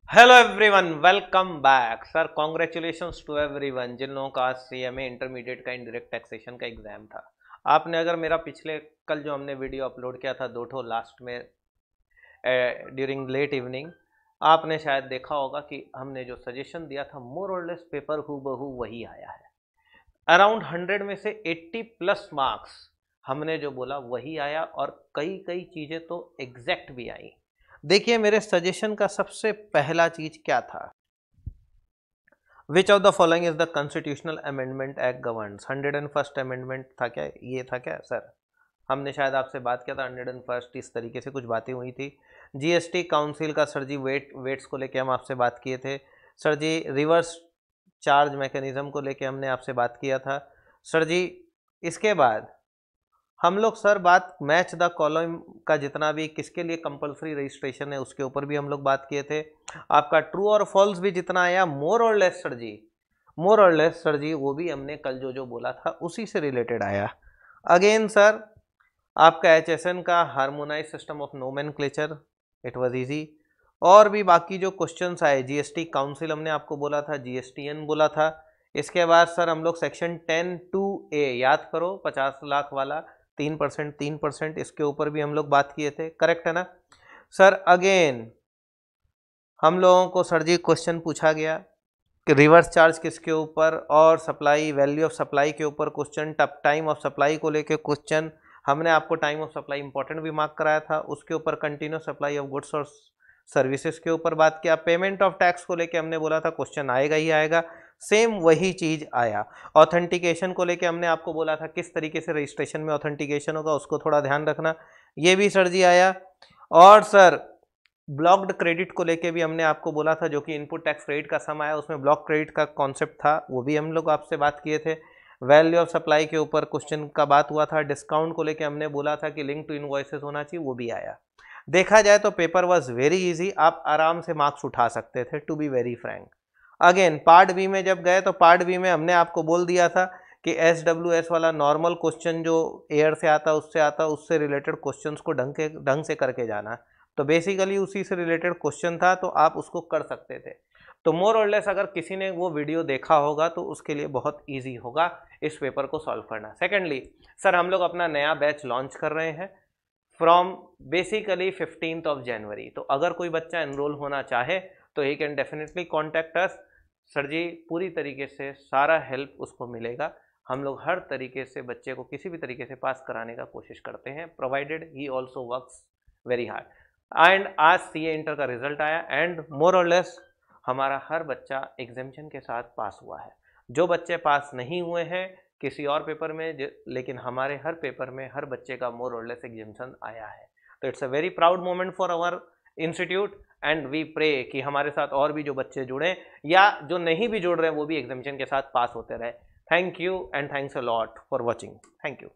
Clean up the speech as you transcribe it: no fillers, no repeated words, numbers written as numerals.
Hello everyone, welcome back sir. Congratulations to everyone जिन लोगों का आज सीएमए इंटरमीडिएट का इनडायरेक्ट टैक्सेशन का एग्जाम था। आपने अगर मेरा पिछले कल जो हमने वीडियो अपलोड किया था दो ठो लास्ट में ड्यूरिंग लेट इवनिंग, आपने शायद देखा होगा कि हमने जो सजेशन दिया था मोर और लेस पेपर हूबहू वही आया है। अराउंड 100 में से 80 प्लस मार्क्स हमने जो बोला वही आया, और कई कई चीज़ें तो एग्जैक्ट भी आई। देखिए, मेरे सजेशन का सबसे पहला चीज क्या था? Which of the following is the constitutional amendment act governs? 101st amendment था क्या? ये था क्या सर? हमने शायद आपसे बात किया था 101st, इस तरीके से कुछ बातें हुई थी। जीएसटी काउंसिल का सर जी वेट्स को लेके हम आपसे बात किए थे। सर जी रिवर्स चार्ज मैकेनिज्म को लेके हमने आपसे बात किया था। सर जी इसके बाद हम लोग सर बात मैच द कॉलम का जितना भी किसके लिए कंपलसरी रजिस्ट्रेशन है उसके ऊपर भी हम लोग बात किए थे। आपका ट्रू और फॉल्स भी जितना आया मोर और लेस सर जी, मोर और लेस सर जी वो भी हमने कल जो जो बोला था उसी से रिलेटेड आया। अगेन सर आपका एचएसएन का harmonise system of nomenclature, it was easy. और भी बाकी जो क्वेश्चंस आए, जीएसटी काउंसिल हमने आपको बोला था, जीएसटीएन बोला था। इसके बाद सर हम लोग सेक्शन 10(2)(a याद करो, 50 लाख वाला 3%, 3%, इसके ऊपर भी हम लोग बात किए थे, करेक्ट है ना सर? अगेन हम लोगों को सर जी क्वेश्चन पूछा गया कि रिवर्स चार्ज किसके ऊपर, और सप्लाई वैल्यू ऑफ सप्लाई के ऊपर question, tub time of supply को लेके क्वेश्चन। हमने आपको टाइम ऑफ सप्लाई इंपॉर्टेंट भी मार्क कराया था, उसके ऊपर कंटिन्यूस सप्लाई ऑफ गुड्स और सर्विसेज के ऊपर बात किया। पेमेंट ऑफ टैक्स को लेके हमने बोला था क्वेश्चन आएगा ही आएगा, सेम वही चीज आया। ऑथेंटिकेशन को लेके हमने आपको बोला था किस तरीके से रजिस्ट्रेशन में ऑथेंटिकेशन होगा, उसको थोड़ा ध्यान रखना, ये भी सर जी आया। और सर ब्लॉक्ड क्रेडिट को लेके भी हमने आपको बोला था, जो कि इनपुट टैक्स क्रेडिट का सम आया, उसमें ब्लॉक क्रेडिट का कॉन्सेप्ट था, वो भी हम लोग आपसे बात किए थे। वैल्यू ऑफ सप्लाई के ऊपर क्वेश्चन का बात हुआ था। डिस्काउंट को लेके हमने बोला था कि लिंक टू इनवॉइसेस होना चाहिए, वो भी आया। देखा जाए तो पेपर वॉज वेरी इजी, आप आराम से मार्क्स उठा सकते थे, to be very frank. Again part B में जब गए तो पार्ट बी में हमने आपको बोल दिया था कि SWS वाला नॉर्मल क्वेश्चन जो एयर से आता उससे रिलेटेड क्वेश्चंस को ढंग से करके जाना। तो बेसिकली उसी से रिलेटेड क्वेश्चन था, तो आप उसको कर सकते थे। तो मोर और लेस अगर किसी ने वो वीडियो देखा होगा तो उसके लिए बहुत ईजी होगा इस पेपर को सॉल्व करना। सेकेंडली सर हम लोग अपना नया बैच लॉन्च कर रहे हैं फ्रॉम बेसिकली 15th जनवरी। तो अगर कोई बच्चा एनरोल होना चाहे तो he can definitely contact us. Sir ji पूरी तरीके से सारा हेल्प उसको मिलेगा। हम लोग हर तरीके से बच्चे को किसी भी तरीके से पास कराने का कोशिश करते हैं, provided he also works very hard. And आज सीए इंटर का रिजल्ट आया एंड मोर और लेस हमारा हर बच्चा एग्जामिशन के साथ पास हुआ है। जो बच्चे पास नहीं हुए हैं किसी और पेपर में, लेकिन हमारे हर पेपर में हर बच्चे का मोर और लेस एग्जामिशन आया है। तो it's a very proud moment for our institute and we pray कि हमारे साथ और भी जो बच्चे जुड़े या जो नहीं भी जुड़ रहे हैं वो भी एग्जामिशन के साथ पास होते रहे। Thank you and thanks a lot for watching. Thank you.